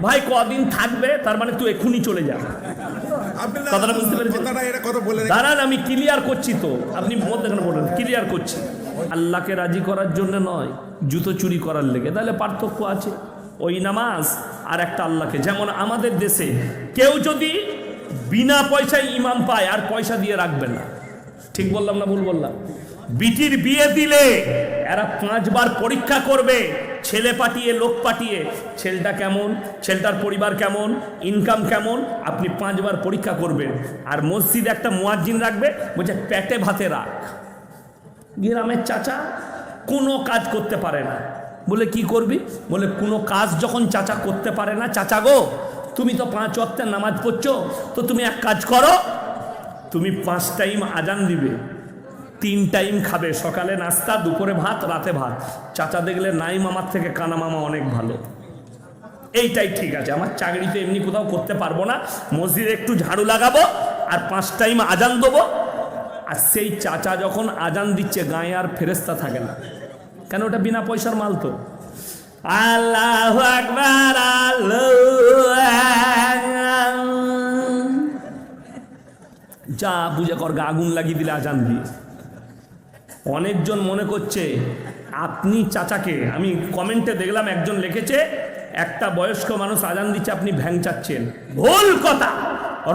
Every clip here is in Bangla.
ভাই কদিন থাকবে, তার মানে তুই এক্ষুনি চলে যা। কথাটা বুঝতে পেরেছেন? দাঁড়ান আমি ক্লিয়ার করছি তো, আপনি মধ্যখানে বলেন ক্লিয়ার করছি। আল্লাহকে রাজি করার জন্য নয়, জুতো চুরি করার লেগে, তাহলে পার্থক্য আছে। ওই নামাজ আর একটা আল্লাহকে, যেমন আমাদের দেশে কেউ যদি বিনা পয়সায় ইমাম পায় আর পয়সা দিয়ে রাখবে না, ঠিক বললাম না ভুল বললাম? বিটির বিয়ে দিলে এরা 5 বার পরীক্ষা করবে, ছেলে পাঠিয়ে লোক পাঠিয়ে, ছেলেটা কেমন, ছেলেটার পরিবার কেমন, ইনকাম কেমন, আপনি 5 বার পরীক্ষা করবেন। আর মসজিদে একটা মুয়াজ্জিন রাখবে, বলছে পেটে ভাতে রাখ। গ্রামের চাচা কোনো কাজ করতে পারে না, বলে কি করবি, বলে কোনো কাজ যখন চাচা করতে পারে না, চাচা গো তুমি তো 5 ওয়াক্তের নামাজ পড়ছো, তো তুমি এক কাজ করো, তুমি 5 টাইম আজান দিবে, 3 টাইম খাবে, সকালে নাস্তা, দুপুরে ভাত, রাতে ভাত। চাচা দেখলে নাই মামার থেকে কানা মামা অনেক ভালো, এইটাই ঠিক আছে, আমার চাকরিতে এমনি কোথাও করতে পারবো না, মসজিদে একটু ঝাড়ু লাগাবো আর 5 টাইম আজান দেবো। আর সেই চাচা যখন আজান দিচ্ছে গায়ে আর ফেরেস্তা থাকে না, কেন? ওটা বিনা পয়সার মাল তো। আল্লাহু আকবার, যা বুঝে কর, আগুন লাগিয়ে দিলে আজান দিয়ে। অনেকজন মনে করছে আপনি চাচাকে, আমি কমেন্টে দেখলাম একজন লিখেছে একটা বয়স্ক মানুষ আজান দিচ্ছে আপনি ভ্যাং চাচ্ছেন। ভুল কথা,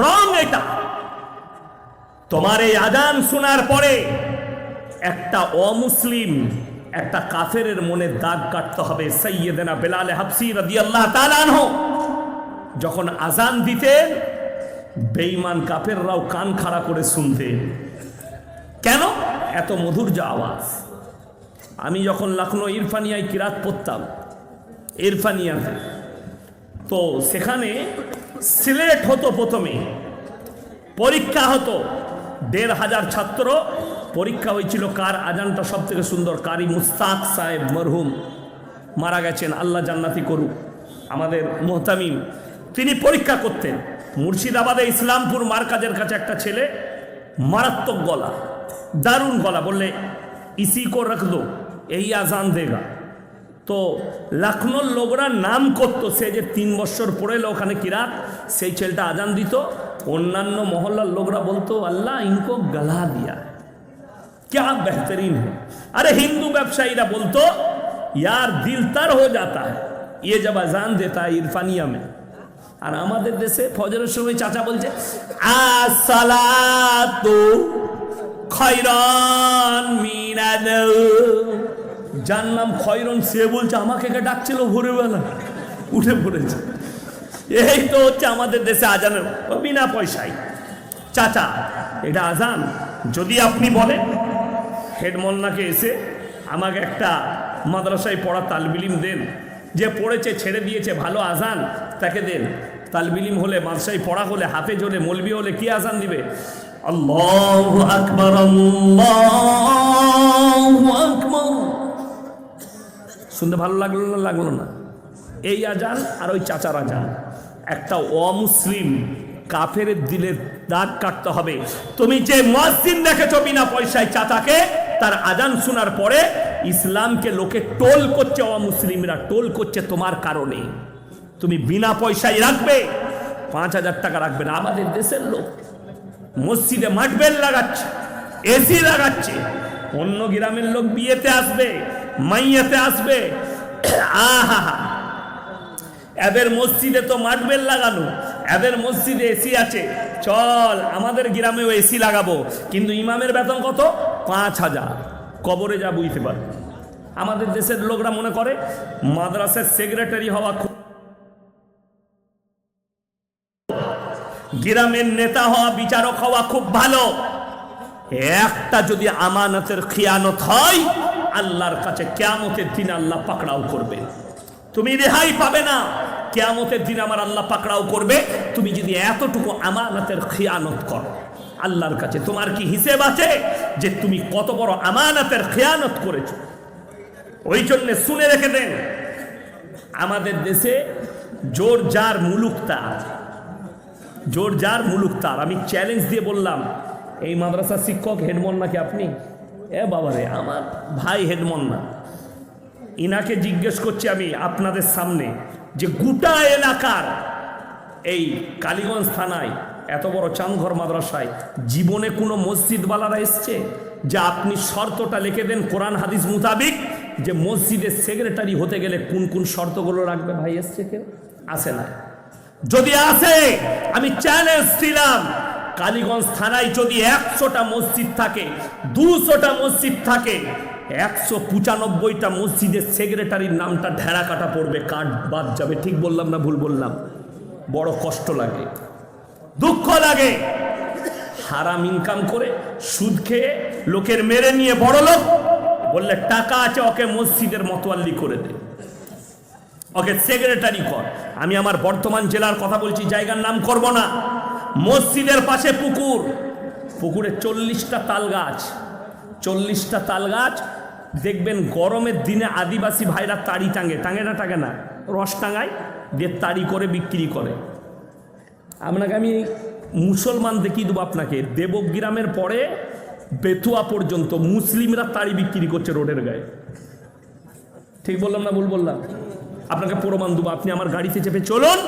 রং এটা। তোমার এই আজান শোনার পরে একটা অমুসলিম, একটা কাফেরের মনে দাগ কাটতে হবে। সাইয়েদনা বেলাল হাবসি রাদিয়াল্লাহু তাআলা আনহু যখন আজান দিতেন, বেঈমান কাফেররাও কান খাড়া করে শুনতেন। কেন? এত মধুর যে আওয়াজ। আমি যখন লখনৌ ইরফানিয়ায় কিরাত পড়তাম, ইরফানিয়াতে, তো সেখানে সিলেট হতো, প্রথমে পরীক্ষা হতো, ১৫০০ ছাত্র পরীক্ষা হয়েছিল কার আজানটা সব থেকে সুন্দর। কারি মুস্তাক সাহেব মরহুম, মারা গেছেন, আল্লাহ জান্নাতি করুক, আমাদের মোহতামিম, তিনি পরীক্ষা করতেন। মুর্শিদাবাদে ইসলামপুর মার্কাজের কাছে একটা ছেলে, মারাত্মক গলা, দারুণ গলা, বললে ইসি কো রাখ দো, এই আজান দেগা। তো লখনৌর লোকরা নাম করতো, সে যে 3 বছর পড়ে এলো ওখানে কিরাত, সেই ছেলেটা আজান দিত। অন্যান্য মহল্লার লোকরা বলতো আল্লাহ ইনকো গলা দিয়া, क्या बेहतरीन है। अरे हिंदू व्यवसायीरा बोलतो यार दिल तर हो जाता है ये जब अजान देता है इरफानिया में। और हमारे देशे फजरेर समय चाचा बोलছে আসসালাতু খয়রান মিনাল, যার নাম খয়রন সে বলছে আমাকে কে ডাকছিল ভোরবেলা, উঠে পড়েছে। এই তো হচ্ছে আমাদের দেশে আজানের বিনা পয়সায়। চাচা এটা আজান, যদি আপনি বলেন হেডমোল্লাকে এসে আমাকে একটা মাদ্রাসায় পড়া তালবিলিম দেন, যে পড়েছে ছেড়ে দিয়েছে ভালো আজান তাকে দেন। তালবিলিম হলে, মাদ্রাসায় পড়া হলে, হাফেজ হলে, মৌলবি হলে কি আজান দিবে? আল্লাহু আকবার, আল্লাহু আকবার। শুনতে ভালো লাগলো না? লাগলো না? এই আজান আর ওই চাচার আজান, একটা অমুসলিম কাফের দিলের দাগ কাটতে হবে। তুমি যে মুয়াজ্জিন দেখেছো বিনা পয়সায় চাচাকে, তার আজান শোনার পরে ইসলামকে লোকে টোল করছে, অমুসলিমরা টোল করছে তোমার কারণে। তুমি বিনা পয়সায় রাখবে, ৫,০০০ টাকা রাখবে না। আমাদের দেশের লোক মসজিদে মাঠবেল লাগাচ্ছে, এসি লাগাচ্ছে। অন্য গ্রামের লোক বিয়েতে আসবে, মাইয়াতে আসবে, আহা, এদের মসজিদে তো মাঠবেল লাগানো, এদের মসজিদে এসি আছে, চল আমাদের গ্রামেও এসি লাগাবো। কিন্তু ইমামের বেতন কত? ৫,০০০। কবরে যা বুঝতে পারে। আমাদের দেশের লোকরা মনে করে মাদ্রাসার সেক্রেটারি হওয়া, গ্রামের নেতা হওয়া, বিচারক হওয়া খুব ভালো। একটা যদি আমানতের খিয়ানত হয়, আল্লাহর কাছে কিয়ামতের দিন আল্লাহ পাকড়াও করবে, তুমি রেহাই পাবে না। কিয়ামতের দিন আমার আল্লাহ পাকড়াও করবে তুমি যদি এতটুকু আমানতের খিয়ানত করো। আল্লাহর কাছে তোমার কি হিসেব আছে যে তুমি কত বড় আমানতের খিয়ানত করেছো? ওই জন্য শুনে রেখে দেন, আমাদের দেশে জোর যার মুলুক তার, জোর যার মুলুক তার। আমি চ্যালেঞ্জ দিয়ে বললাম, এই মাদ্রাসা শিক্ষক হেডমোল্লা কি আপনি? এ বাবারে, আমার ভাই হেডমোল্লা, ইনাকে জিজ্ঞেস করছি আমি আপনাদের সামনে, যে গোটা এলাকার এই কালীগঞ্জ থানায় এত বড় চাঁদঘর মাদ্রাসায় জীবনে কোনো মসজিদওয়ালারা এসছে যে আপনি শর্তটা লিখে দেন কোরআন হাদিস মোতাবিক যে মসজিদের সেক্রেটারি হতে গেলে কোন কোন শর্তগুলো রাখবে? ভাই এসছে কেউ? আসে না। যদি আসে আমি চ্যালেঞ্জ দিলাম, কালীগঞ্জ থানায় যদি 100টা মসজিদ থাকে, 200টা মসজিদ থাকে, 195টা মসজিদের সেক্রেটারির নামটা ঢেড়া কাটা পড়বে, কার্ড বাদ যাবে। ঠিক বললাম না ভুল বললাম? বড় কষ্ট লাগে, দুঃখ লাগে। হারাম ইনকাম করে সুদ খেয়ে লোকের মেরে নিয়ে বড় লোক বললে টাকা আছে, ওকে মসজিদের মতোয়াল্লি করে দে, ওকে সেক্রেটারি কর। আমি আমার বর্ধমান জেলার কথা বলছি, জায়গার নাম করব না। মসজিদের পাশে পুকুর, পুকুরে 40টা তাল গাছ, 40টা তাল গাছ। দেখবেন গরমের দিনে আদিবাসী ভাইরা তাড়ি টাঙে, টাঙে না, রস টাঙায় দিয়ে তাড়ি করে বিক্রি করে। আপনাকে আমি মুসলমান দেখিয়ে দেবো আপনাকে, দেবগ্রামের পরে বেতুয়া পর্যন্ত মুসলিমরা তাড়ি বিক্রি করছে রোডের গায়ে। ঠিক বললাম না ভুল বললাম? আপনাকে প্রমাণ দেবো, আপনি আমার গাড়িতে চেপে চলুন,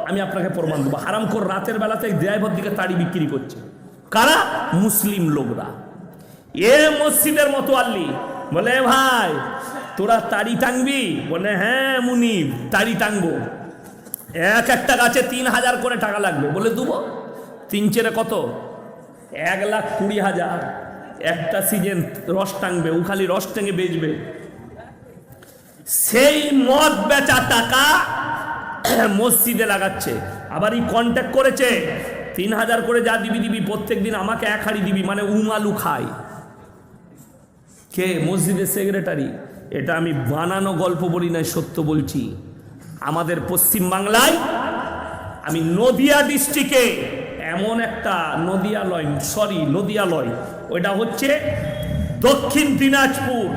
আমি আপনাকে প্রমাণ দেবো। হারামখোর রাতের বেলাতে ড্রাইভার দিকে তাড়ি বিক্রি করছে। কারা? মুসলিম লোকরা। এ মসজিদের মতোয়াল্লি বলে, ভাই তোরা তাড়ি টাঙবি? বলে হ্যাঁ মুনিব তাড়ি টাঙবো। একটা গাছে 3000 করে টাকা লাগবে। বলে দেবো। 3 চেরে কত? 1,20,000। একটা সিজন রস টাঙবে, ও খালি রস টাঙে বেচবে। সেই মদ বেচা টাকা মসজিদে লাগাচ্ছে। আবার এই কন্ট্যাক্ট করেছে 3000 করে যা দিবি প্রত্যেক দিন আমাকে 1 হাঁড়ি দিবি, মানে উমালু খাই। কে? মসজিদের সেক্রেটারি। এটা আমি বানানো গল্প বলি নাই, সত্য বলছি। আমাদের পশ্চিম বাংলায়, আমি নদিয়া ডিস্ট্রিক্টে এমন একটা নদিয়ালয়, ওইটা হচ্ছে দক্ষিণ দিনাজপুর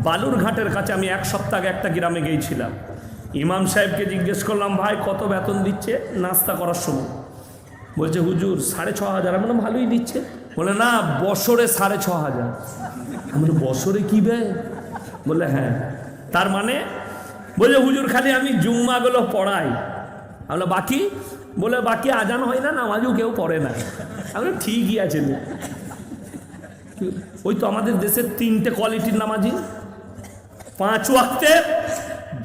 বালুরঘাটের কাছে। আমি 1 সপ্তাহ আগে একটা গ্রামে গিয়েছিলাম। ইমাম সাহেবকে জিজ্ঞেস করলাম, ভাই কত বেতন দিচ্ছে নাস্তা করার সময়? বলছে হুজুর 6,500। আমি বললাম ভালোই দিচ্ছে। বলে না, বছরে 6,500। আমি বছরে কি বে? বলে হ্যাঁ। তার মানে? বলে হুজুর খালি আমি জুম্মাগুলো পড়াই। আমরা বাকি? বলে বাকি আজান হয় না, নামাজও কেউ পড়ে না। আমরা ঠিকই আছে। ওই তো আমাদের দেশের 3টে কোয়ালিটির নামাজি, 5 ওয়াক্তের,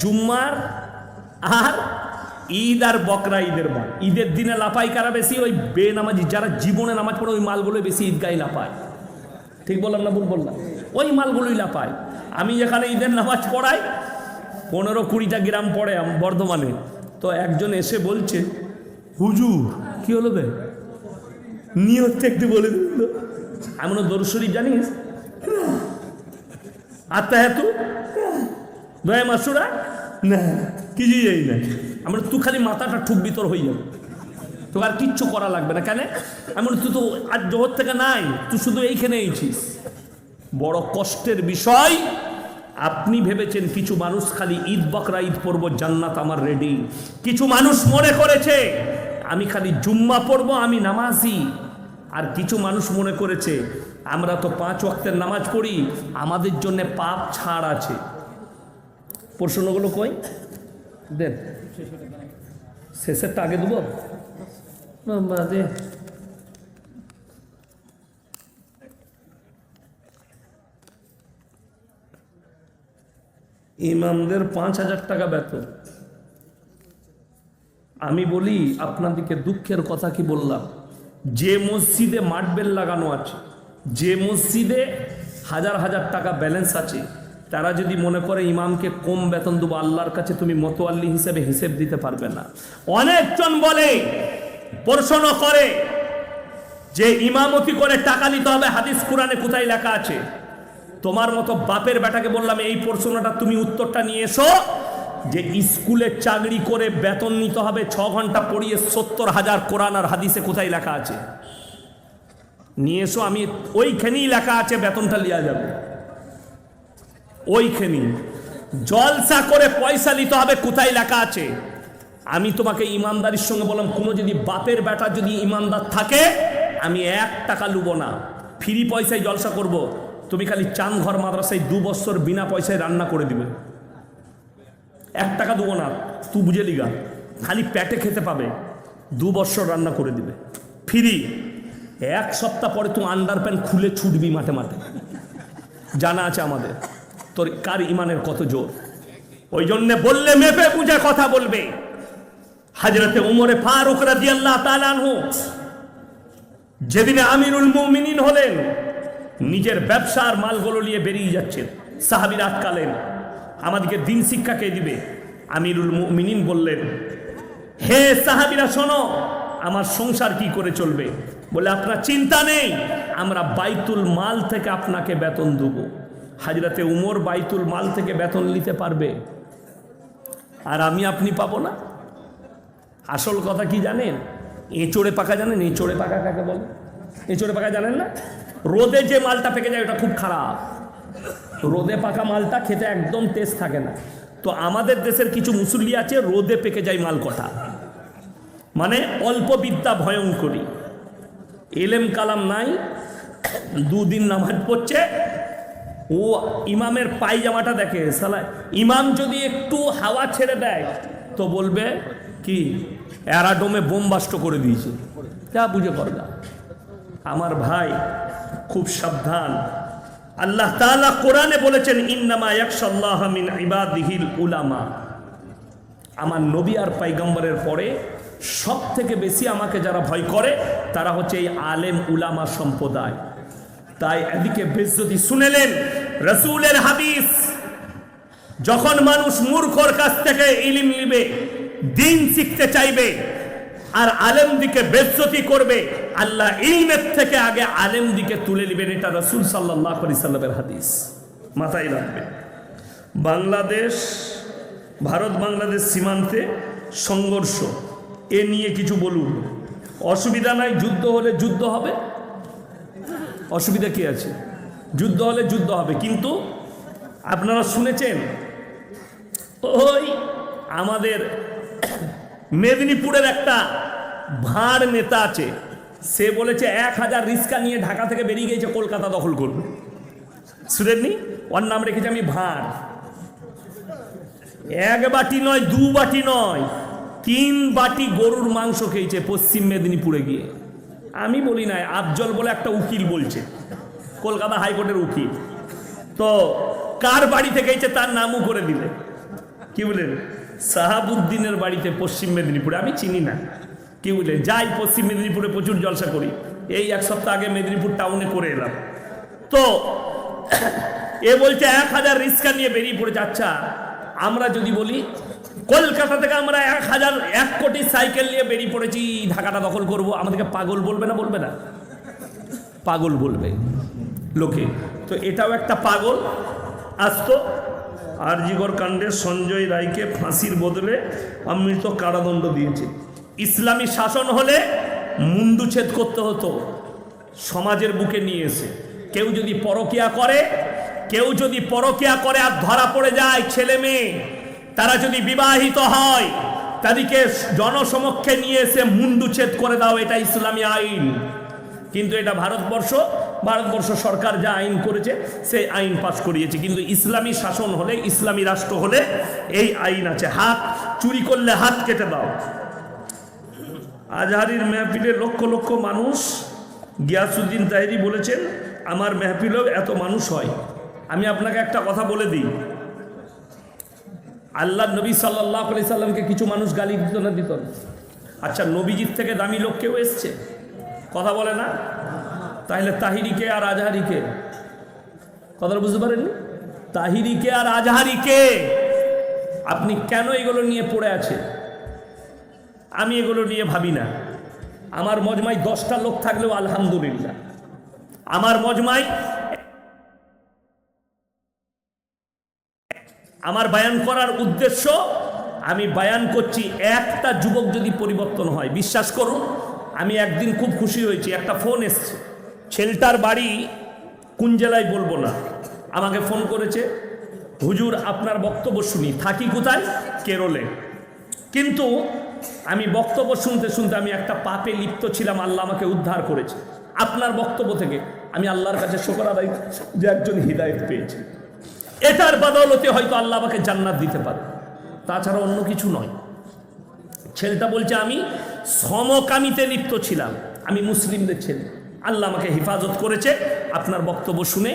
জুম্মার আর ঈদ আর বকরা ঈদের বার। ঈদের দিনে লাপাই কারা বেশি? ওই বেনামাজি যারা জীবনে নামাজ পড়ে, ওই মালগুলোই বেশি ঈদগায় লাপায়। ঠিক বললাম না ভুল বললাম? ওই মালগুলোই লাপায়। আমি যেখানে ঈদের নামাজ পড়াই, 15-20টা গ্রাম পড়ে বর্ধমানে, তো একজন এসে বলছে, হুজুর কি হলো বে, নিয়তটা একটু বলে দিল। আমি বললাম দরুদ শরীফ জানিস? আত্মাহাতু দয়া মাসুরা না, কিছুই যাই না। আমরা তুই খালি মাথাটা ঠুক ভিতর হয়ে যাবে, তোকে আর কিচ্ছু করা লাগবে না। কেন? আমি তুই তো আর জগৎ থেকে নাই, তুই শুধু এইখানে এইছিস। বড় কষ্টের বিষয়। আপনি ভেবেছেন কিছু মানুষ খালি ঈদ বকরা ঈদ পড়বো, জান্নাত আমার রেডি। কিছু মানুষ মনে করেছে আমি খালি জুম্মা পড়বো, আমি নামাজি। আর কিছু মানুষ মনে করেছে আমরা তো 5 ওয়াক্তের নামাজ পড়ি, আমাদের জন্য পাপ ছাড় আছে। প্রশ্নগুলো কই দেন, শেষেরটা আগে দেবো। ইমামদের 5,000 টাকা বেতন। আমি বলি আপনাদেরকে দুঃখের কথা কি বললাম, যে মসজিদে মার্বেল লাগানো আছে, যে মসজিদে হাজার হাজার টাকা ব্যালেন্স আছে, তারা যদি মনে করে ইমামকে কম বেতন দেবো, আল্লাহর কাছে তুমি মতোয়াল্লি হিসেবে হিসেব দিতে পারবে না। অনেকজন বলে, প্রশ্ন করে যে ইমামতি করে টাকা নিতে হবে, হাদিস কোরআনে কোথায় লেখা আছে? তোমার মতো বাপের বেটাকে বললাম এই প্রশ্নটা তুমি উত্তরটা নিয়ে এসো, যে স্কুলে চাকরি করে বেতন নিতে হবে 6 ঘন্টা পড়িয়ে 70,000, কোরআন আর হাদিসে কোথায় লেখা আছে? নিয়ে এসো, আমি ওইখানেই লেখা আছে বেতনটা লিয়া যাবে। ওইখানেই জলসা করে পয়সা নিতে হবে, কোথায় লেখা আছে? আমি তোমাকে ইমানদারির সঙ্গে বললাম, কোনো যদি বাপের বেটা যদি ইমানদার থাকে, আমি 1 টাকা লুবো না, ফ্রি পয়সায় জলসা করব। তুমি খালি চাঁদঘর মাদ্রাসায় 2 বছর বিনা পয়সায় রান্না করে দিবে, 1 টাকা দেবো না, তুই বুঝে লিগা, খালি পেটে খেতে পাবে, 2 বছর রান্না করে দিবে ফ্রি। 1 সপ্তাহ পরে তুই আন্ডার প্যান্ট খুলে ছুটবি মাঠে মাঠে, জানা আছে আমাদের। তোর কার ইমানের কত জোর! ওই জন্যে বললে মেপে বুঝে কথা বলবে। হযরতে উমরে ফারুক রাদিয়াল্লাহু তাআলা আনহু যেদিনে আমিরুল মুমিনিন হলেন, নিজের ব্যবসার মালগুলো নিয়ে বেরিয়ে যাচ্ছেন, সাহাবীরা আটকালেন, আমাদেরকে দিন শিক্ষা কে দিবে? আমিরুল মুমিনিন বললেন, হে সাহাবীরা শোনো, আমার সংসার কি করে চলবে? বলে আপনার চিন্তা নেই, আমরা বাইতুল মাল থেকে আপনাকে বেতন দেব। হযরতে উমর বাইতুল মাল থেকে বেতন নিতে পারবে, আর আমি আপনি পাবো না? আসল কথা কি জানেন? এঁচড়ে পাকা জানেন? এঁচড়ে পাকা কাকে বলে? এঁচড়ে পাকা জানেন না? রোদে যে মালটা পেকে যায় ওটা খুব খারাপ। রোদে পাকা মালটা খেতে একদম টেস্ট থাকে না। তো আমাদের দেশের কিছু মুসল্লি আছে, রোদে পেকে যায় মাল কটা, মানে অল্প বিদ্যা ভয়ঙ্করী, এলেম কালাম নাই, 2 দিন নামাজ পড়ছে, ও ইমামের পায়জামাটা দেখে, সালা ইমাম যদি একটু হাওয়া ছেড়ে দেয় তো বলবে কি অ্যারাডোমে বোমবাস্ট করে দিয়েছে, যা বুঝে করগা। আমার ভাই খুব সাবধান। আল্লাহ তাআলা কোরআনে বলেছেন, ইন্নামা ইয়াখশাল্লাহা মিন ইবাদিহিল উলামা। আমার নবী আর পয়গম্বরের পরে সব থেকে বেশি আমাকে যারা ভয় করে তারা হচ্ছে এই আলেম উলামা সম্প্রদায়। তাই এদিকে বেজ্জতি শুনেলেন রাসূলের হাদিস, যখন মানুষ মূর্খর কাছ থেকে ইলম নিবে, দিন শিখতে চাইবে, আর আলেম দিকে বেজ্জতি করবে, আল্লাহ ইলমের থেকে আগে আলেম দিকে তুলে নেবেন। এটা রাসূল সাল্লাল্লাহু আলাইহি সাল্লামের হাদিস, মাথায় রাখবে। বাংলাদেশ, ভারত বাংলাদেশ সীমান্তে সংঘর্ষ, এ নিয়ে কিছু বলুন। অসুবিধা নাই, যুদ্ধ হলে যুদ্ধ হবে, অসুবিধা কি আছে? যুদ্ধ হলে যুদ্ধ হবে, কিন্তু আপনারা শুনেছেন ওই আমাদের মেদিনীপুরের একটা ভাঁড় নেতা আছে, সে বলেছে 1000 রিস্কা নিয়ে ঢাকা থেকে বেরিয়ে গেছে কলকাতা দখল করবে। শুনেননি? ওর নাম রেখেছে আমি ভাঁড়। 1 বাটি নয়, 2 বাটি নয়, 3 বাটি গরুর মাংস খেয়েছে পশ্চিম মেদিনীপুরে গিয়ে। আমি বলি নাই, আফজল বলে একটা উকিল বলছে, কলকাতা হাইকোর্টের উকিল। তো কার বাড়িতে গেছে তার নামও করে দিলে, কি বলেন? সাহাবুদ্দিনের বাড়িতে পশ্চিম মেদিনীপুরে, আমি চিনি না, কি বললেন? যাই পশ্চিম মেদিনীপুরে প্রচুর জলসা করি, এই 1 সপ্তাহ আগে মেদিনীপুর টাউনে করে এলাম। তো এ বলছে 1000 রিস্কা নিয়ে বেরিয়ে পড়েছে। আচ্ছা, আমরা যদি বলি কলকাতা থেকে আমরা 1 কোটি সাইকেল নিয়ে বেরিয়ে পড়েছি ঢাকাটা দখল করব, আমাদেরকে পাগল বলবে না? বলবে না? পাগল বলবে লোকে। তো এটাও একটা পাগল আসতো। আরজিকর কাণ্ডে সঞ্জয় রায়কে ফাঁসির বদলে অমৃত কারাদণ্ড দিয়েছে। ইসলামী শাসন হলে মুন্ডুচ্ছেদ করতে হতো সমাজের বুকে নিয়ে এসে। কেউ যদি পরকিয়া করে আর ধরা পড়ে যায়, ছেলে মেয়ে তারা যদি বিবাহিত হয়, তাদেরকে জনসমক্ষে নিয়ে এসে মুন্ডুচ্ছেদ করে দাও, এটা ইসলামী আইন। কিন্তু এটা ভারতবর্ষ সরকার যা আইন করেছে সেই আইন পাশ করিয়েছে। কিন্তু ইসলামী শাসন হলে, ইসলামী রাষ্ট্র হলে এই আইন আছে, হাত চুরি করলে হাত কেটে দাও। আজহারির মেহফিলে লক্ষ লক্ষ মানুষ, গিয়াসউদ্দিন তাহেরি বলেছেন আমার মেহফিলেও এত মানুষ হয়। আমি আপনাকে একটা কথা বলে দিই, আল্লাহ নবী সাল্লাল্লাহু আলাইহি সাল্লামকে কিছু মানুষ গালি দিত না? দিত না? আচ্ছা, নবীজির থেকে দামি লোক কেউ এসছে? কথা বলে না? তাহলে তাহিরিকে আর আজহারিকে, কথাটা বুঝতে পারেননি? তাহিরিকে আর আজহারিকে আপনি কেন এগুলো নিয়ে পড়ে আছে? আমি এগুলো নিয়ে ভাবি না। আমার মজমায় 10টা লোক থাকলেও আলহামদুলিল্লাহ। আমার মজমায় আমার বায়ান করার উদ্দেশ্য, আমি বায়ান করছি একটা যুবক যদি পরিবর্তন হয়, বিশ্বাস করুন। আমি একদিন খুব খুশি হয়েছি, একটা ফোন এসছে, ছেলেটার বাড়ি কোন জেলায় বলবো না, আমাকে ফোন করেছে, হুজুর আপনার বক্তব্য শুনি, থাকি কোথায়? কেরলে। কিন্তু আমি বক্তব্য শুনতে শুনতে আমি একটা পাপে লিপ্ত ছিলাম, আল্লাহ আমাকে উদ্ধার করেছে আপনার বক্তব্য থেকে। আমি আল্লাহর কাছে শুকর আদায় যে একজন হিদায়াত পেয়েছে, এটার বদৌলতে হয়তো আল্লাহ আমাকে জান্নাত দিতে পারে। তাছাড়া অন্য কিছু নয়। ছেলেটা বলছে আমি সমকামিতে লিপ্ত ছিলাম, আমি মুসলিমদের ছেলে, আল্লাহ আমাকে হেফাজত করেছে, আপনার বক্তব্য শুনে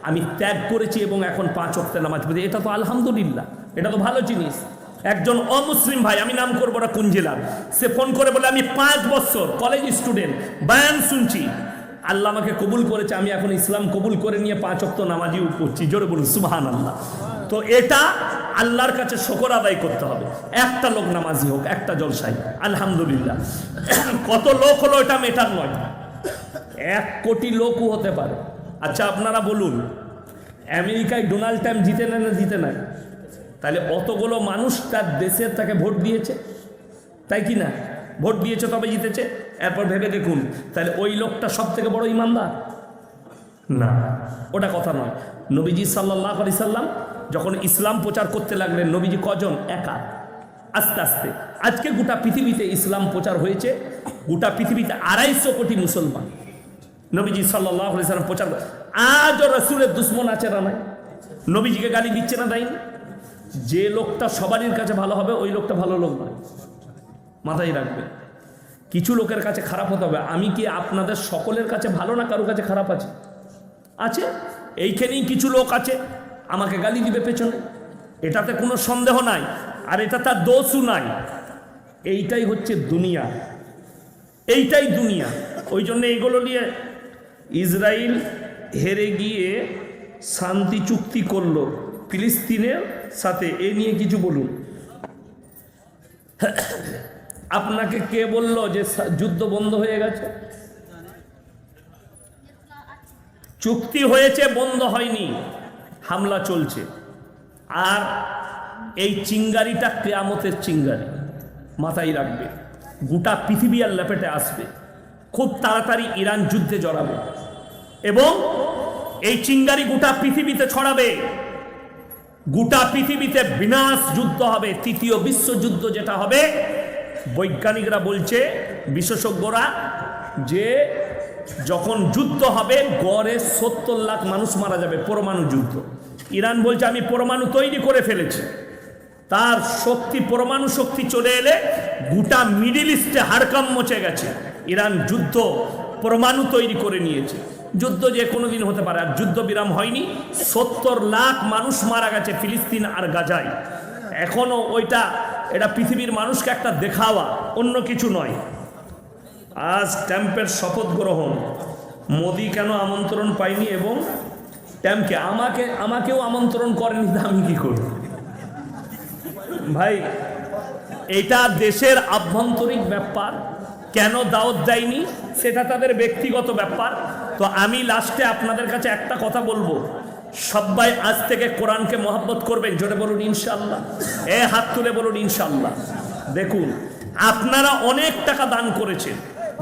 আমি ত্যাগ করেছি এবং এখন 5 ওয়াক্ত নামাজ পড়ি। এটা তো আলহামদুলিল্লাহ, এটা তো ভালো জিনিস। একজন অমুসলিম ভাই, আমি নাম করবো না কোন জেলার, সে ফোন করে বলে আমি 5 বছর কলেজ স্টুডেন্ট, বয়ান শুনছি, আল্লাহ আমাকে কবুল করেছে, আমি এখন ইসলাম কবুল করে নিয়ে 5 ওয়াক্ত নামাজই পড়ছি। জোরে বলুন সুবহানাল্লাহ। তো এটা আল্লাহর কাছে শুকর আদায় করতে হবে। একটা লোক নামাজি হোক, একটা জলসাই, আলহামদুলিল্লাহ। কত লোক হলো এটা মেটার নয়, 1 কোটি লোকও হতে পারে। আচ্ছা আপনারা বলুন, আমেরিকায় ডোনাল্ড ট্রাম্প জিতে নেয় না জিতে নেয়? তাহলে অতগুলো মানুষ তার দেশের তাকে ভোট দিয়েছে, তাই কি না? ভোট দিয়েছে তবে জিতেছে। এরপর ভেবে দেখুন, তাহলে ওই লোকটা সব থেকে বড় ইমানদার না? ওটা কথা নয়। নবীজি সাল্লাল্লাহু আলাইহি সাল্লাম যখন ইসলাম প্রচার করতে লাগলেন, নবীজি কজন? একা। আস্তে আস্তে আজকে গোটা পৃথিবীতে ইসলাম প্রচার হয়েছে, গোটা পৃথিবীতে 250 কোটি মুসলমান। নবীজি সাল্লাল্লাহু আলাইহি সাল্লাম প্রচার, আজও রাসূলের দুশ্মন আছে না নাই? নবীজিকে গালি দিচ্ছে না দেয়নি? যে লোকটা সবারই কাছে ভালো হবে ওই লোকটা ভালো লোক নয়, মাথায় রাখবে। কিছু লোকের কাছে খারাপ হতে হবে। আমি কি আপনাদের সকলের কাছে ভালো না কারো কাছে খারাপ আছে? আছে। এইখানেই কিছু লোক আছে আমাকে গালি দিবে পেছনে, এটাতে কোনো সন্দেহ নাই, আর এটা তার দোষও নাই। এইটাই হচ্ছে দুনিয়া, এইটাই দুনিয়া। ওই জন্য এইগুলো নিয়ে ইসরায়েল হেরে গিয়ে শান্তি চুক্তি করলো ফিলিস্তিনের সাথে, এ নিয়ে কিছু বলুন। আপনাকে কে বলল যে যুদ্ধ বন্ধ হয়ে গেছে? চুক্তি হয়েছে, বন্ধ হয়নি, হামলা চলছে। আর এই চিঙ্গারিটা কিয়ামতের চিঙ্গারি, মাথায় রাখবে। গোটা পৃথিবী আর লেপেটে আসবে, খুব তাড়াতাড়ি ইরান যুদ্ধে জড়াবে এবং এই চিঙ্গারি গোটা পৃথিবীতে ছড়াবে, গোটা পৃথিবীতে বিনাশ যুদ্ধ হবে। 3য় বিশ্বযুদ্ধ যেটা হবে, বৈজ্ঞানিকরা বলছে, বিশেষজ্ঞরা, যে যখন যুদ্ধ হবে গড়ে 70 লাখ মানুষ মারা যাবে, পরমাণু যুদ্ধ। ইরান বলছে আমি পরমাণু তৈরি করে ফেলেছি, তার শক্তি, পরমাণু শক্তি চলে এলে গোটা মিডিল ইস্টে হাড়কাম মচে গেছে। ইরান যুদ্ধ, পরমাণু তৈরি করে নিয়েছে। যুদ্ধ যে কোনো দিন হতে পারে, আর যুদ্ধ বিরাম হয়নি। 70 লাখ মানুষ মারা গেছে ফিলিস্তিন আর গাজায়। এখনো ওইটা, এটা পৃথিবীর মানুষকে একটা দেখাওয়া, অন্য কিছু নয়। আজ ট্রাম্পের শপথ গ্রহণ, মোদি কেন আমন্ত্রণ পাইনি এবং ট্রাম্পকে, আমাকেও আমন্ত্রণ করেনি, আমি কি করব ভাই? এটা দেশের আভ্যন্তরীণ ব্যাপার, কেন দাওয়াত দেয়নি সেটা তাদের ব্যক্তিগত ব্যাপার। তো আমি লাস্টে আপনাদের কাছে একটা কথা বলবো, সবাই আজ থেকে কোরআনকে মহব্বত করবেন। জোরে বলুন ইনশাআল্লাহ, হাত তুলে বলুন ইনশাআল্লাহ। দেখুন, আপনারা অনেক টাকা দান করেছেন,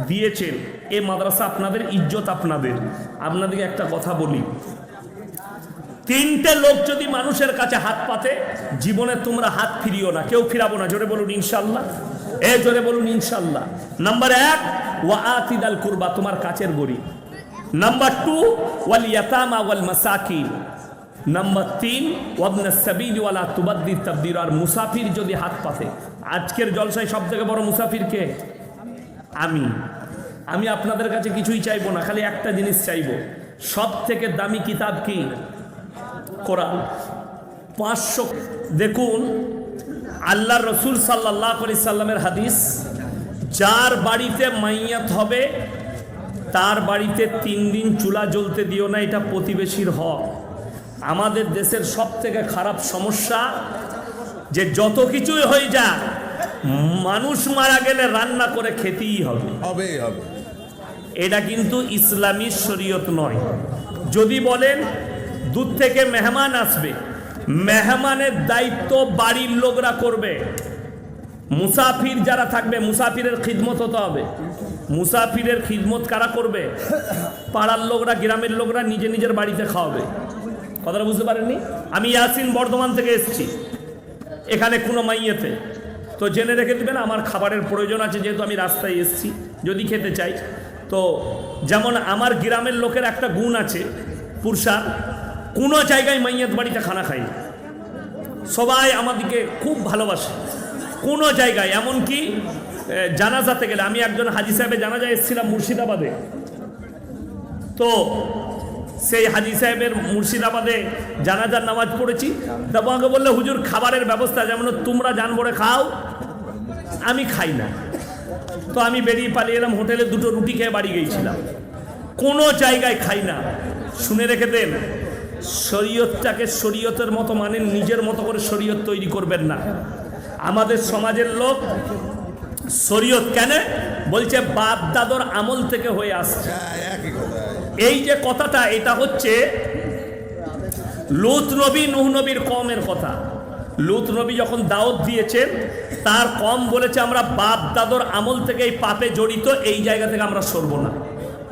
দিয়েছেন, এই মাদ্রাসা আপনাদের, ইজ্জত আপনাদেরকে একটা কথা বলি, 3টে লোক যদি মানুষের কাছে হাত পাতে, জীবনে তোমরা হাত ফিরিও না, কেউ ফিরাবো না। জোরে বলুন ইনশাআল্লাহ, জোরে বলুন ইনশাআল্লাহ। নাম্বার 1, ওয়া আতিদাল কুরবা, তোমার কাছের গরিব। নাম্বার 2, ওয়াল ইয়াতামা ওয়াল মাসাকিন। নাম্বার 3, ওয়াবনাস সাবিল ওয়ালা তুবাদ্দির তাবদির। আর মুসাফির যদি হাত পাতে, আজকের জলসায় সব থেকে বড় মুসাফির কে? আমি আপনাদের কাছে কিছুই চাইবো না, খালি একটা জিনিস চাইবো, সব থেকে দামি কিতাব কি? কোরআন। 500। দেখুন, আল্লাহ রসুল সাল্লাল্লাহু আলাইহি সাল্লামের হাদিস, যার বাড়িতে মাইয়াত হবে তার বাড়িতে 3 দিন চুলা জ্বলতে দিও না, এটা প্রতিবেশীর হক। আমাদের দেশের সব থেকে খারাপ সমস্যা যে যত কিছুই হয়ে যায়, মানুষ মারা গেলে রান্না করে খেতেই হবে। এটা কিন্তু ইসলামী শরীয়ত নয়। যদি বলেন দূর থেকে মেহমান আসবে, মেহমানের দায়িত্ব বাড়ির লোকরা করবে। মুসাফির যারা থাকবে, মুসাফিরের খিদমত হতে হবে। মুসাফিরের খিদমত কারা করবে? পাড়ার লোকরা, গ্রামের লোকরা নিজে নিজের বাড়িতে খাওয়াবে। কথাটা বুঝতে পারেননি? আমি ইয়াসিন বর্ধমান থেকে এসেছি, এখানে কোনো মাইয়েতে, তো জেনে রেখে দেবেন আমার খাবারের প্রয়োজন আছে, যেহেতু আমি রাস্তায় এসেছি, যদি খেতে চাই। তো যেমন আমার গ্রামের লোকের একটা গুণ আছে, পুরুষা কোনো জায়গায় মাইয়াত বাড়িতে খানা খাই, সবাই আমাদেরকে খুব ভালোবাসে। কোনো জায়গায় এমনকি জানাজাতে গেলে, আমি একজন হাজি সাহেবের জানাজায় এসেছিলাম মুর্শিদাবাদে, তো সেই হাজি সাহেবের মুর্শিদাবাদে জানাজার নামাজ পড়েছি। তা আমাকে বললে হুজুর খাবারের ব্যবস্থা, যেমন তোমরা জানবরে খাও, আমি খাই না। তো আমি বেরিয়ে পালিয়ে এলাম, হোটেলে দুটো রুটি খেয়ে বাড়ি গিয়েছিলাম। কোনো জায়গায় খাই না। শুনে রেখে দেন, শরীয়তটাকে শরীয়তের মতো মানেন, নিজের মতো করে শরীয়ত তৈরি করবেন না। আমাদের সমাজের লোক শরীয়ত কেন বলছে, বাপ দাদর আমল থেকে হয়ে আসছে। এই যে কথাটা, এটা হচ্ছে লূত নবী নূহ নবীর কওমের কথা। লূত নবী যখন দাওয়াত দিয়েছেন, তার কওম বলেছে আমরা বাপ দাদর আমল থেকে এই পাপে জড়িত, এই জায়গা থেকে আমরা সরব না।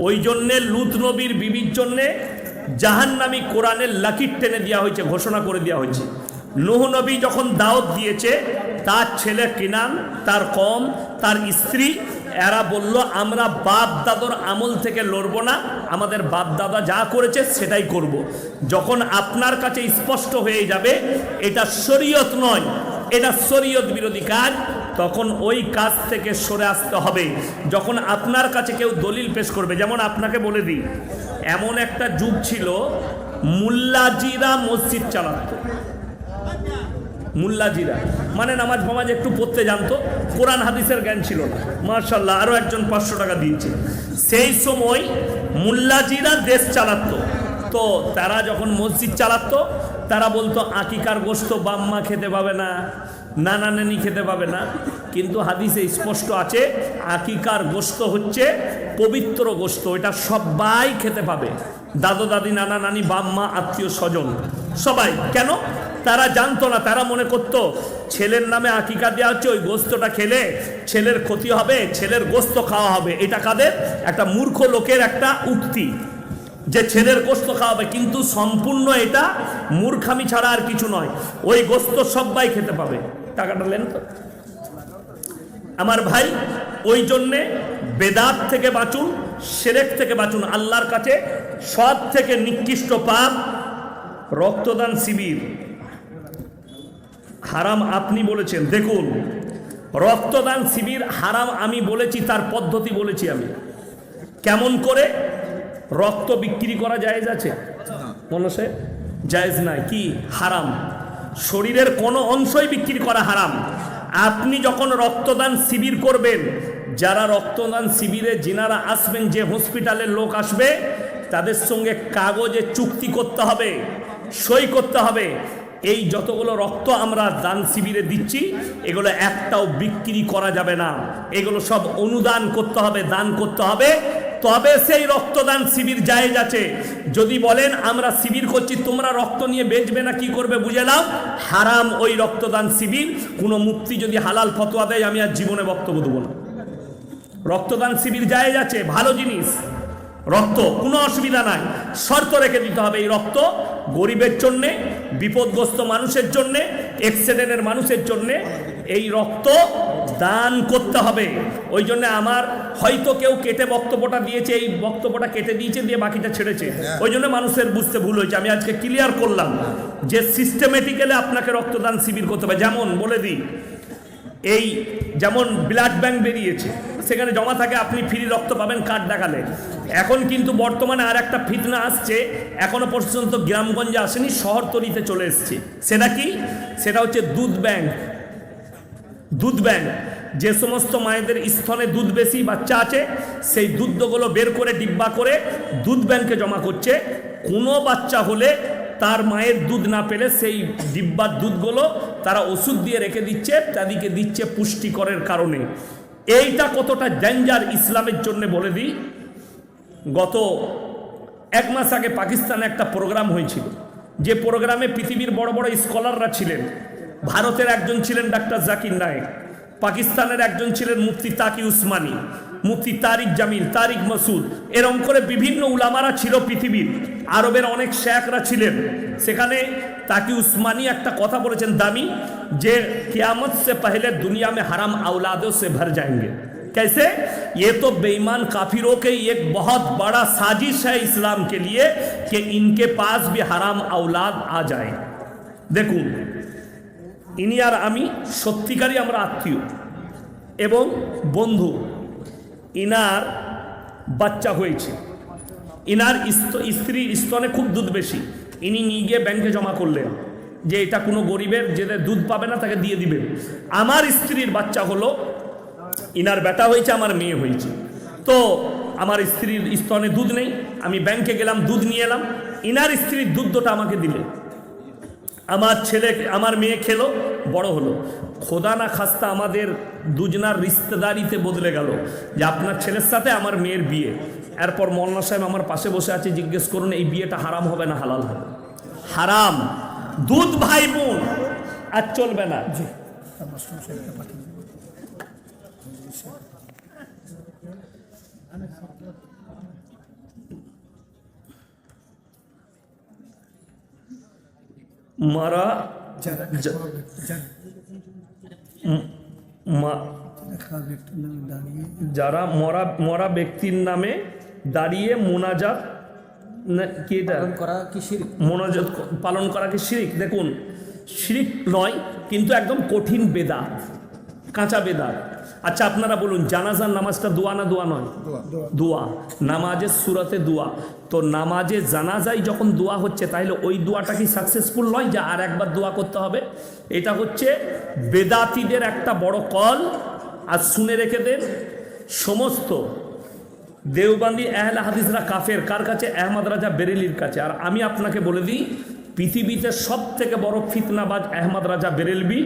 ওই জন্যে লূত নবীর বিবির জন্যে জাহান্নামী কোরআনের লাকির টেনে দেওয়া হয়েছে, ঘোষণা করে দেওয়া হয়েছে। নূহ নবী যখন দাওয়াত দিয়েছে, তার ছেলে কিনান, তার কওম, তার স্ত্রী, এরা বলল আমরা বাপ দাদর আমল থেকে লড়ব না, আমাদের বাপ দাদা যা করেছে সেটাই করব। যখন আপনার কাছে স্পষ্ট হয়ে যাবে এটা শরীয়ত নয়, এটা শরীয়ত বিরোধী কাজ, তখন ওই কাজ থেকে সরে আসতে হবে। যখন আপনার কাছে কেউ দলিল পেশ করবে, যেমন আপনাকে বলে দিই, এমন একটা যুগ ছিল মুল্লাজিরা মসজিদ চালাতো। মুল্লাজিরা মানে নামাজ ফামাজ একটু পড়তে জানতো, কোরআন হাদিসের জ্ঞান ছিল না। মাশাআল্লাহ, আরও একজন 500 টাকা দিয়েছে। সেই সময় মুল্লাজিরা দেশ চালাতো। তো তারা যখন মসজিদ চালাতো, তারা বলতো আকিকার গোশত বাম্মা খেতে পাবে না, নানা নানি খেতে পাবে না। কিন্তু হাদিসে স্পষ্ট আছে আকিকার গোশত হচ্ছে পবিত্র গোশত, এটা সবাই খেতে পাবে, দাদু দাদি নানা নানি বাম্মা আত্মীয় স্বজন সবাই। কেন? তারা জানতো না, তারা মনে করতো ছেলের নামে আকিকা দেওয়া হচ্ছে, ওই গোশতটা খেলে ছেলের ক্ষতি হবে, ছেলের গোশত খাওয়া হবে। এটা কাদের? একটা মূর্খ লোকের একটা উক্তি যে ছেলের গোশত খাওয়া হবে, কিন্তু সম্পূর্ণ এটা মূর্খামি ছাড়া আর কিছু নয়। ওই গোশত সবাই খেতে পাবে। টাকাটা নেন তো আমার ভাই। ওই জন্যে বেদাত থেকে বাঁচুন, শিরক থেকে বাঁচুন। আল্লাহর কাছে সব থেকে নিকৃষ্ট পাপ রক্তদান শিবির। হারাম আপনি বলেছেন, দেখুন রক্তদান শিবির হারাম আমি বলেছি, তার পদ্ধতি বলেছি আমি। কেমন করে রক্ত বিক্রি করা জায়েজ আছে? মনসে জায়েজ নাই। কি? হারাম। শরীরের কোনো অংশই বিক্রি করা হারাম। আপনি যখন রক্তদান শিবির করবেন, যারা রক্তদান শিবিরে যিনারা আসবেন, যে হসপিটালের লোক আসবে, তাদের সঙ্গে কাগজে চুক্তি করতে হবে, সই করতে হবে। এই যতগুলো রক্ত আমরা দান শিবিরে দিচ্ছি, এগুলো একটাও বিক্রি করা যাবে না। এগুলো সব অনুদান করতে হবে, দান করতে হবে, তবে সেই রক্তদান শিবির জায়েজ আছে। যদি বলেন আমরা শিবির করছি, তোমরা রক্ত নিয়ে বেচবে না, কি করবে বুঝে নাও, হারাম ওই রক্তদান শিবির। কোনো মুফতি যদি হালাল ফতোয়া দেয়, আমি আর জীবনে বক্তব্য দেবো না। রক্তদান শিবির জায়েজ আছে, ভালো জিনিস, রক্ত কোনো অসুবিধা নাই। শর্ত রেখে দিতে হবে, এই রক্ত গরিবের জন্যে, বিপদগ্রস্ত মানুষের জন্যে, অ্যাক্সিডেন্টের মানুষের জন্যে এই রক্ত দান করতে হবে। ওই জন্য আমার হয়তো কেউ কেটে বক্তব্যটা দিয়েছে, এই বক্তব্যটা কেটে দিয়েছে, দিয়ে বাকিটা ছেড়েছে, ওই জন্য মানুষের বুঝতে ভুল হয়েছে। আমি আজকে ক্লিয়ার করলাম যে সিস্টেমেটিক্যালি আপনাকে রক্তদান শিবির করতে হবে। যেমন বলে দিই, এই যেমন ব্লাড ব্যাংক বেরিয়েছে, সেখানে জমা থাকে, আপনি ফ্রি রক্ত পাবেন কার্ড দেখালে। এখন কিন্তু বর্তমানে আর একটা ফিতনা আসছে, এখনো পর্যন্ত গ্রামগঞ্জে আসেনি, শহরতলিতে চলে এসছে। সেটা কি? সেটা হচ্ছে দুধ ব্যাংক। দুধ ব্যাংক, যে সমস্ত মায়েদের স্তনে দুধ বেশি, বাচ্চা আছে, সেই দুধগুলো বের করে ডিব্বা করে দুধ ব্যাংকে জমা করছে। কোনো বাচ্চা হলে তার মায়ের দুধ না পেলে সেই ডিব্বার দুধগুলো তারা ওষুধ দিয়ে রেখে দিচ্ছে, তাদেরকে দিচ্ছে পুষ্টিকরের কারণে। এইটা কতটা ডেঞ্জার ইসলামের জন্য বলে দিই। গত 1 মাস আগে পাকিস্তানে একটা প্রোগ্রাম হয়েছিল, যে প্রোগ্রামে পৃথিবীর বড় বড় স্কলাররা ছিলেন। ভারতের একজন ছিলেন ডাক্তার জাকির নায়েক, পাকিস্তানের একজন ছিলেন মুফতি তাকি উসমানী, মুফতি তারিক জামিল, তারিক মাসুদ, এরকম করে বিভিন্ন উলামারা ছিল পৃথিবীর। আরবের অনেক শেখরা ছিলেন। সেখানে তাকি উসমানী একটা কথা বলেছেন দামি, যে কিয়ামত से पहले दुनिया में हराम औलादों से भर जाएंगे। कैसे? ये तो बेईमान काफिरों के एक बहुत बड़ा साजिश है इस्लाम के लिए कि इनके पास भी हराम औलाद आ जाए। দেখুন ইনি আর আমি সত্যিকারই আমরা আত্মীয় এবং বন্ধু। ইনার বাচ্চা হয়েছে, ইনার স্ত্রীর স্তনে খুব দুধ বেশি, ইনি নিয়ে গিয়ে ব্যাংকে জমা করলেন যে এটা কোনো গরিবের যে দুধ পাবে না তাকে দিয়ে দিবেন। আমার স্ত্রীর বাচ্চা হলো, ইনার বেটা হয়েছে, আমার মেয়ে হয়েছে। তো আমার স্ত্রীর স্তনে দুধ নেই, আমি ব্যাংকে গেলাম, দুধ নিয়ে এলাম, ইনার স্ত্রীর দুধটা আমাকে দিলে, আমার ছেলে আমার মেয়ে খেলো, বড় হলো। খোদা না খাস্তা আমাদের দুজনার রিশতেদারিতে বদলে গেল যে আপনার ছেলের সাথে আমার মেয়ের বিয়ে। এরপর মৌলানা সাহেব আমার পাশে বসে আছে, জিজ্ঞেস করুন এই বিয়েটা হারাম হবে না হালাল হবে? হারাম। দুধ ভাই বোন আর চলবে না। মারা যারা মরা ব্যক্তির নামে দাঁড়িয়ে মোনাজাত কি এটা মোনাজাত পালন করা কি শিরিক? দেখুন, শিরিক নয়, কিন্তু একদম কঠিন বেদাত, কাঁচা বেদাত। আচ্ছা আপনারা বলুন, জানাজার নামাজটা দোয়া না দোয়া নয়? দোয়া। নামাজের সুরাতে দোয়া। তো নামাজে জানাজাই যখন দোয়া হচ্ছে, তাহলে ওই দোয়াটা কি সাকসেসফুল নয় যে আর একবার দোয়া করতে হবে? এটা হচ্ছে বেদাতিদের একটা বড় কল। আর শুনে রেখে দেন, সমস্ত দেওবন্দি আহলে হাদিসরা কাফের কার কাছে? আহমদ রাজা বেরেলির কাছে। আর আমি আপনাকে বলে দিই, পৃথিবীতে সব থেকে বড় ফিতনাবাজ আহমদ রাজা বেরেলভি,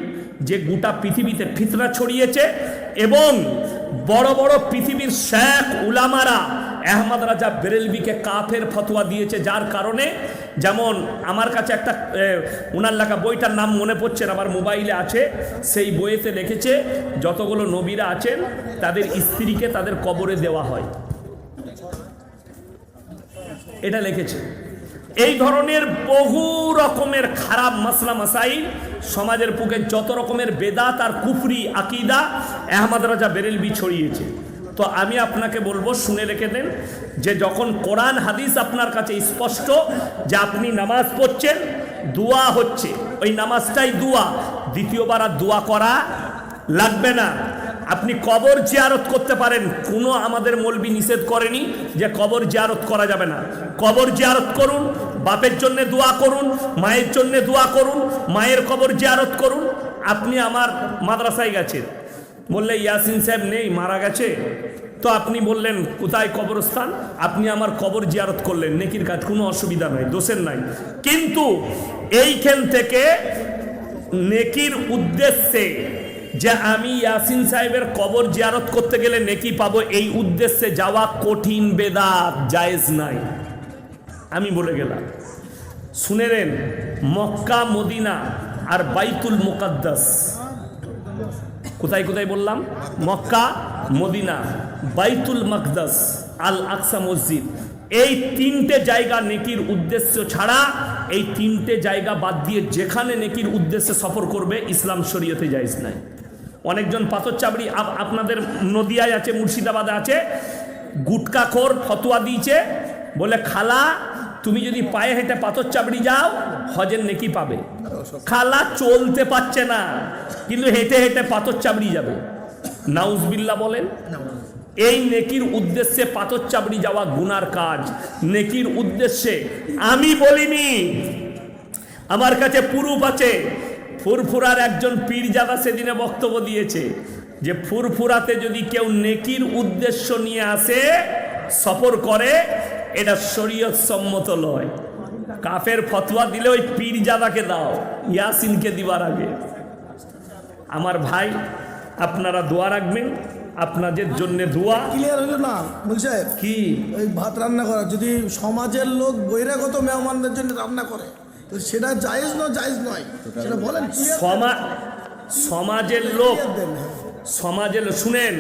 যে গোটা পৃথিবীতে ফিতনা ছড়িয়েছে। এবং বড় বড় পৃথিবীর শেখ উলামারা আহমদ রাজা বেরেলভিকে কাফের ফতোয়া দিয়েছে, যার কারণে যেমন আমার কাছে একটা ওনার লেখা বইটার নাম মনে পড়ছে না, আমার মোবাইলে আছে, সেই বইয়েতে লিখেছে যতগুলো নবীরা আছেন তাদের স্ত্রীকে তাদের কবরে দেওয়া হয়, এটা লিখেছে। এই ধরনের বহু রকমের খারাপ মাসলা মাসাইল, সমাজের বুকে যত রকমের বেদাত আর কুফরি আকিদা আহমদ রাজা বেরেলভি ছড়িয়েছে। তো আমি আপনাকে বলবো, শুনে রেখে দেন, যে যখন কোরআন হাদিস আপনার কাছে স্পষ্ট যে আপনি নামাজ পড়ছেন, দোয়া হচ্ছে, ওই নামাজটাই দোয়া, দ্বিতীয়বার আর দোয়া করা লাগবে না। আপনি কবর জিয়ারত করতে পারেন, কোনো আমাদের মৌলবি নিষেধ করেনি যে কবর জিয়ারত করা যাবে না। কবর জিয়ারত করুন, বাপের জন্য দোয়া করুন, মায়ের জন্য দোয়া করুন, মায়ের কবর জিয়ারত করুন। আপনি আমার মাদ্রাসায় গেছেন, বললে ইয়াসিন সাহেব নেই, মারা গেছে, তো আপনি বললেন কোথায় কবরস্থান, আপনি আমার কবর জিয়ারত করলেন, নেকির কাজ, কোনো অসুবিধা নাই, দোষের নাই। কিন্তু এইখান থেকে নেকির উদ্দেশ্যে যে আমি ইয়াসিন সাহেবের কবর জিয়ারত করতে গেলে নেকি পাবো, এই উদ্দেশ্যে যাওয়া কঠিন বেদাত, জায়েজ নাই। আমি বলে গেলাম, শুনে নেন, মক্কা মদিনা আর বাইতুল মুকাদ্দাস, কোথায় কোথায় বললাম? মক্কা, মদিনা, বাইতুল মাকদাস, আল আকসা মসজিদ, এই তিনটে জায়গা নেকির উদ্দেশ্য ছাড়া, এই তিনটে জায়গা বাদ দিয়ে যেখানে নেকির উদ্দেশ্যে সফর করবে, ইসলাম শরীয়তে জায়েজ নাই। অনেকজন পাথর চাবড়ি আপনাদের নদিয়ায় আছে, মুর্শিদাবাদে আছে, গুটকাখোর ফতোয়া দিয়েছে, বলে খালা তুমি যদি পায়ে হেঁটে পাথর চাবড়ি যাও হজের নেকি পাবে। খালা চলতে পারছে না, কিন্তু হেঁটে হেঁটে পাথর চাবড়ি যাবে। নাউজবিল্লাহ বলেন। এই নেকির উদ্দেশ্যে পাথর চাবড়ি যাওয়া গুনার কাজ। নেকির উদ্দেশ্যে আমি বলিনি, আমার কাছে প্রুফ আছে। ফুরফুরার একজন পীরজাদা সেদিনে বক্তব্য দিয়েছে যে ফুরফুরাতে যদি কেউ নেকির উদ্দেশ্য নিয়ে আসে, সফর করে, এটা শরীয়ত সম্মত নয়। কাফের ফতোয়া দিলে ওই পীরজাদাকে দাও, ইয়াসিনকে দিবার আগে। আমার ভাই, আপনারা দোয়া রাখবেন, আপনাদের জন্য দোয়া। ক্লিয়ার হলো না মুল সাহেব? কি ওই ভাত রান্না করা, যদি সমাজের লোক বহিরাগত মেহমানদের জন্য রান্না করে, তো সেটা জায়েজ নয়, সেটা বলেন। সমাজের লোক, সমাজের, শুনেন,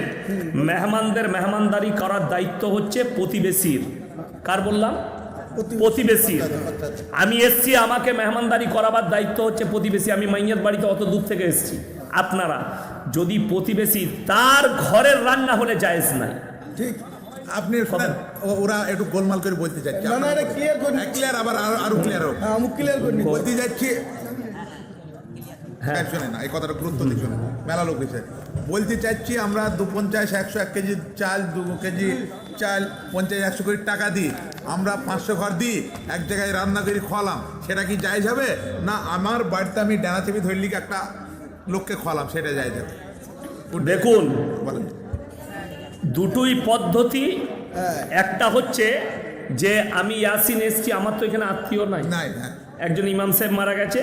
মেহমানদের মেহমানদারি করার দায়িত্ব হচ্ছে প্রতিবেশীর। কার বললাম? প্রতিবেশীর। আমি এসছি, আমাকে মেহমানদারি করাবার দায়িত্ব হচ্ছে প্রতিবেশী। আমি মাইয়াত বাড়িতে অত দূর থেকে এসছি। আপনারা যদি প্রতিবেশী, তার ঘরের রান্না হলে জায়েজ নাই। ঠিক, আপনি ওরা একটু গোলমাল করে বলতে যাচ্ছে, না এটা ক্লিয়ার করে, ক্লিয়ার, আবার আরো ক্লিয়ার হোক। আমি ক্লিয়ার করে বলতে যাচ্ছি হ্যাঁ, শোনে না, এই কথাটা গুরুত্ব দিয়ে শোনে, মেলা লোক দিচ্ছে। বলতে চাইছি আমরা 250, 100, 1 কেজি চাল, 2 কেজি চাল, 50-100 কোটি টাকা দিই, আমরা 500 ঘর দিই, এক জায়গায় রান্না করে খোয়ালাম, সেটা কি জায়েজ হবে? না আমার বাড়িতে আমি ডানা চেপে ধরলি একটা লোককে খোয়ালাম, সেটা জায়েজ হবে? দেখুন, বলেন। দুটোই পদ্ধতি। একটা হচ্ছে যে আমি ইয়াসিন এসছি, আমার তো এখানে আত্মীয় নাই, নাই, হ্যাঁ, একজন ইমাম সাহেব মারা গেছে,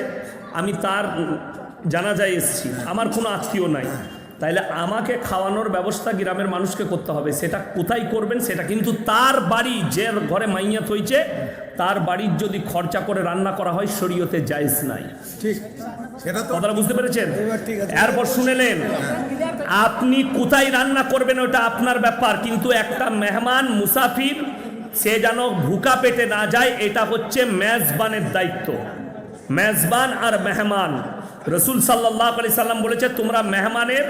আমি তার জানাজায় এসছি, আমার কোনো আত্মীয় নাই, তাইলে আমাকে খাওয়ানোর ব্যবস্থা গ্রামের মানুষকে করতে হবে। সেটা কোথায় করবেন? সেটা কিন্তু তার বাড়ি, যে ঘরে মাইয়াত হয়েছে তার বাড়ির যদি খরচা করে রান্না করা হয়, শরীয়তে জায়েজ নাই। ঠিক, সেটা তো কথাটা বুঝতে পেরেছেন? এবার ঠিক আছে। এরপর শুনেলেন, আপনি কোথায় রান্না করবেন ওটা আপনার ব্যাপার, কিন্তু একটা মেহমান মুসাফির সে যেন ভুকা পেটে না যায়, এটা হচ্ছে মেজবানের দায়িত্ব। মেজবান আর মেহমান, রসুল সাল্লাল্লাহু আলাইহি সাল্লাম বলেছে তোমরা মেহমানের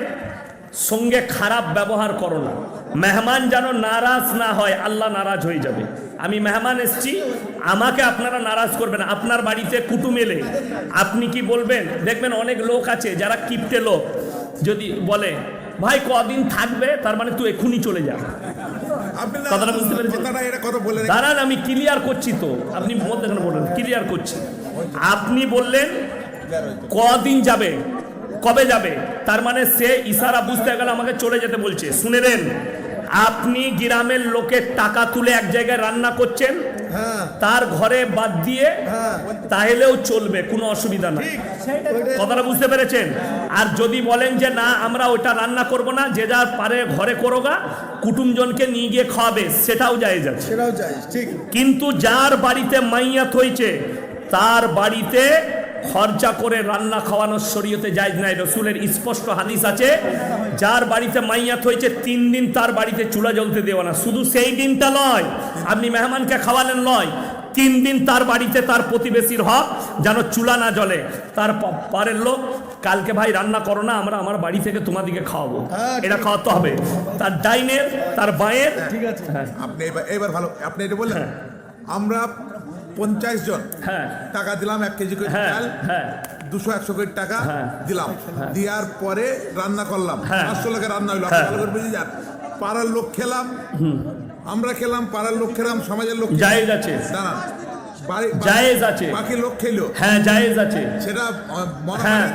সঙ্গে খারাপ ব্যবহার করো না, মেহমান যেন নারাজ না হয়, আল্লাহ নারাজ হয়ে যাবে। আমি মেহমান এসছি, আমাকে আপনারা নারাজ করবেন। আপনার বাড়িতে কুটুম এলে আপনি কি বলবেন? দেখবেন অনেক লোক আছে যারা কিপটে লোক, যদি বলে ভাই কদিন থাকবে, তার মানে তুই এক্ষুনি চলে যা। আপনি না- কথাটা বুঝতে পেরেছেন? কথাটা এটা কথা বলে রেখে- দাঁড়ান, আমি ক্লিয়ার করছি তো, আপনি মধ্যে কেন বললেন? ক্লিয়ার করছি। আপনি বললেন কদিন যাবে, কবে যাবে, তার মানে সে ইশারা বুঝতে গেল আমাকে চলে যেতে বলছে। শুনে নেন, আপনি গ্রামের লোকের টাকা তুলে এক জায়গায় রান্না করছেন, হ্যাঁ, তার ঘরে বাদ দিয়ে হ্যাঁ, তাহলেও চলবে, কোনো অসুবিধা নাই। ওইটাই- কথাটা বুঝতে পেরেছেন? আর যদি বলেন যে না আমরা ওটা রান্না করব না, যে যার পারে ঘরে করোগা, কুটুমজনকে নিয়ে গিয়ে খাওয়াবে, সেটাও জায়েজ আছে। সেটাও চাই, ঠিক। কিন্তু যার বাড়িতে মাইয়াত হয়েছে তার বাড়িতে খরচা করে রান্না খাওয়ানোর শরীয়তে জায়েজ নাই। রসুলের স্পষ্ট হাদিস আছে, যার বাড়িতে মাইয়াত হয়েছে 3 দিন তার বাড়িতে চুলা জ্বলতে দেওয়া না। শুধু সেই দিনটা নয়, আপনি মেহমানকে খাওয়ালেন নয়, 3 দিন তার বাড়িতে তার প্রতিবেশীর হক যেন চুলা না জ্বলে। তার পারের লোক কালকে ভাই রান্না করো না, আমরা আমার বাড়ি থেকে তোমাদিকে খাওয়াবো, হ্যাঁ, এটা খাওয়াতে হবে। তার ডাইনের, তার বাঁয়ের, ঠিক আছে। আপনি এবার ভালো, আপনি এটা বললেন, আমরা 50 জন হ্যাঁ টাকা দিলাম, 1 কেজি করে হ্যাঁ চাল, হ্যাঁ 200-100 কোটি টাকা হ্যাঁ। দিলাম, দেওয়ার পরে রান্না করলাম, হ্যাঁ। 500 লোকের রান্না হইলো, হ্যাঁ। ভালো করে বুঝে যান। পাড়ার লোক খেলাম, আমরা খেলাম, পাড়ার লোক খেলাম, সমাজের লোক খেলাম। জায়েজ আছে, দাঁড়ান, জায়েজ আছে। বাকি লোক খেলো, হ্যাঁ জায়েজ আছে। সেটা হ্যাঁ।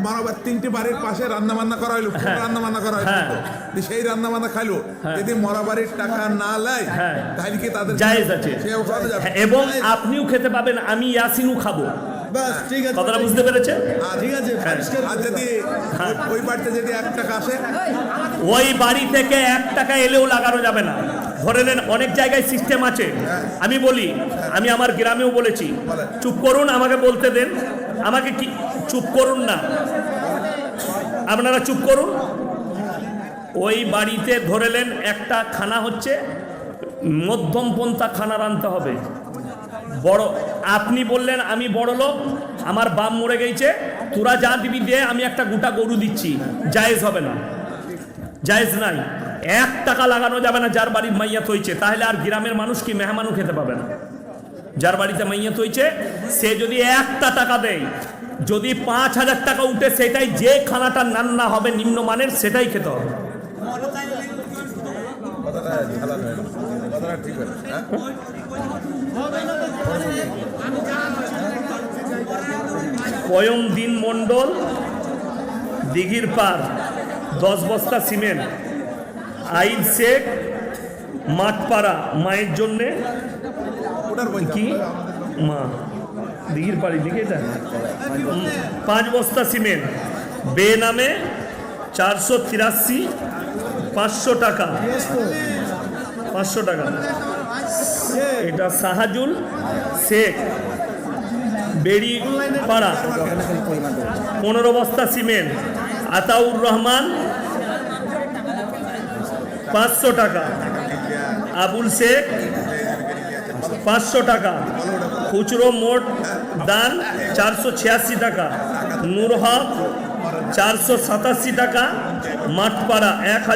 মানবার 3টে বাড়ির পাশে রান্না বান্না করা হইলো, হ্যাঁ। রান্না বান্না করা হইলো, হ্যাঁ। তো সেই রান্না বান্না খাইলো, হ্যাঁ। যদি মরাবাড়ির টাকা না লাই, হ্যাঁ। তাহলে কি তাদের জায়েজ আছে। সে খাওয়াতে যাবে? হ্যাঁ, এবং আপনিও খেতে পাবেন, আমি ইয়াসিনও খাবো। বাস, ঠিক আছে। কথাটা বুঝতে পেরেছেন? ঠিক আছে, পরিষ্কার আর যদি ওই বাড়িতে যদি 1 টাকা আসে, ওই বাড়ি থেকে 1 টাকা এলেও লাগানো যাবে না। ধরে নেন অনেক জায়গায় সিস্টেম আছে, আমি বলি, আমি আমার গ্রামেও বলেছি, চুপ করুন, আমাকে বলতে দেন, আমাকে কি চুপ করুন না, আপনারা চুপ করুন। ওই বাড়িতে ধরে নেন একটা খানা হচ্ছে, মধ্যমপন্থা খানা রানতে হবে। বড়, আপনি বললেন আমি বড় লোক, আমার বাপ মরে গেছে, তোরা যা দিবি দে, আমি একটা গোটা গরু দিচ্ছি, জায়েজ হবে না, জায়েজ নাই। 1 টাকা লাগানো যাবে না যার বাড়ির মাইয়াত হয়েছে, তাহলে আর গ্রামের মানুষ কি মেহমানও খেতে পাবে না। যার বাড়িতে মাইয়াত হয়েছে সে যদি 1টা টাকা দেয়, যদি 5000 টাকা উঠে, সেটাই যে খানাটা রান্না হবে নিম্নমানের, সেটাই খেতে হবে। কথাটা ঠিক হলো, হ্যাঁ? কয়ম দিন মণ্ডল, দিঘির পার, 10 বস্তা সিমেন্ট। আইল শেখ, মাঠপাড়া, মায়ের জন্যে ওটার বই কি মা, দিঘির পাড়ি দিকে এটা 5 বস্তা সিমেন্ট, বে নামে 483, 500 টাকা, 500 টাকা। এটা সাহাজুল শেখ, বেড়ি পাড়া, 15 বস্তা সিমেন্ট। আতাউর রহমান, 500 টাকা। আবুল শেখ, 500 টাকা। খুচরো মোট দান 486 টাকা। নূর হক, 487 টাকা। মাঠপাড়া 1000।